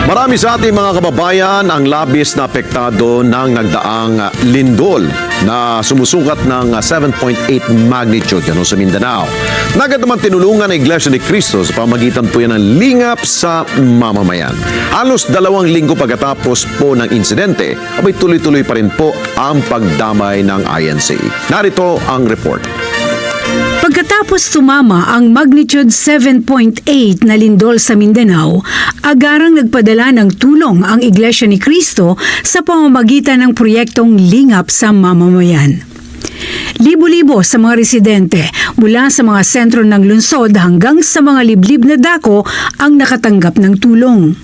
Marami sa ating mga kababayan ang labis na apektado ng nagdaang lindol na sumusukat ng 7.8 magnitude yan sa Mindanao. Nagad naman tinulungan ng Iglesia ni Cristo sa pamagitan po yan ng lingap sa mamamayan. Halos 2 linggo pagkatapos po ng insidente, abay tuloy-tuloy pa rin po ang pagdamay ng INC. Narito ang report. Pagkatapos sumama ang magnitude 7.8 na lindol sa Mindanao, agarang nagpadala ng tulong ang Iglesia ni Cristo sa pamamagitan ng proyektong Lingap sa Mamamayan. Libo-libo sa mga residente mula sa mga sentro ng lungsod hanggang sa mga liblib na dako ang nakatanggap ng tulong.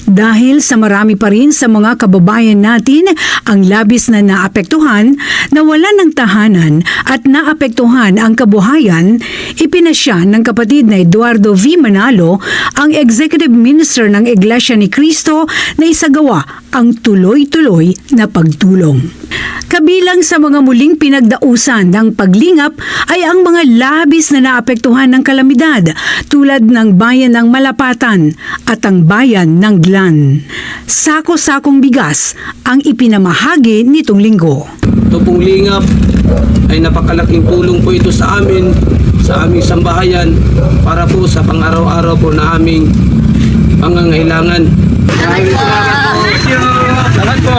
Dahil sa marami pa rin sa mga kababayan natin ang labis na naapektuhan, nawalan ng tahanan at naapektuhan ang kabuhayan, ipinasya ng kapatid na Eduardo V. Manalo, ang Executive Minister ng Iglesia ni Cristo, na isagawa ang tuloy-tuloy na pagtulong. Kabilang sa mga muling pinagdausan ng paglingap ay ang mga labis na naapektuhan ng kalamidad tulad ng bayan ng Malapatan at ang bayan ng Glan. Sako-sakong bigas ang ipinamahagi nitong linggo. Ito pong lingap ay napakalaking tulong po ito sa amin, sa aming sambahayan, para po sa pang-araw-araw po na aming pangangailangan. Salamat po.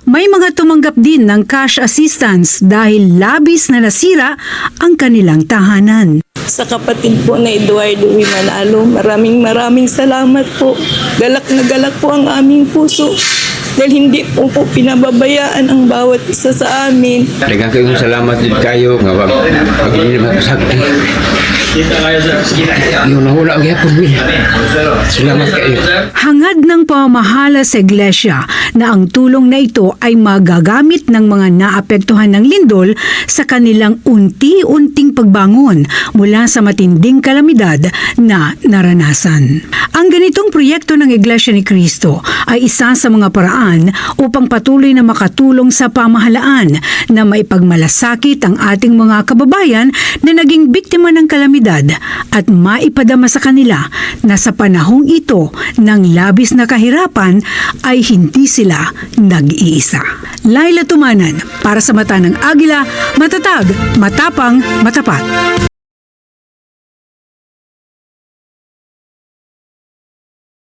May mga tumanggap din ng cash assistance dahil labis na nasira ang kanilang tahanan. Sa kapatid po na Eduardo V. Manalo, maraming salamat po. Galak na galak po ang aming puso dahil hindi po pinababayaan ang bawat isa sa amin. Daghang kayong salamat din kayo nga pag hindi makasakit. Yung nahula ang yapon mo. Salamat kayo. Hangad ng pamamahala sa iglesia na ang tulong na ito ay magagamit ng mga naapektuhan ng lindol sa kanilang unti-unting pagbangon mula sa matinding kalamidad na naranasan. Ang ganitong proyekto ng Iglesia ni Cristo ay isa sa mga paraan upang patuloy na makatulong sa pamahalaan na maipagmalasakit ang ating mga kababayan na naging biktima ng kalamidad at maipadama sa kanila na sa panahong ito ng labis na kahirapan ay hindi sila nag-iisa. Laila Tumanan, para sa Mata ng Agila, matatag, matapang, matapat.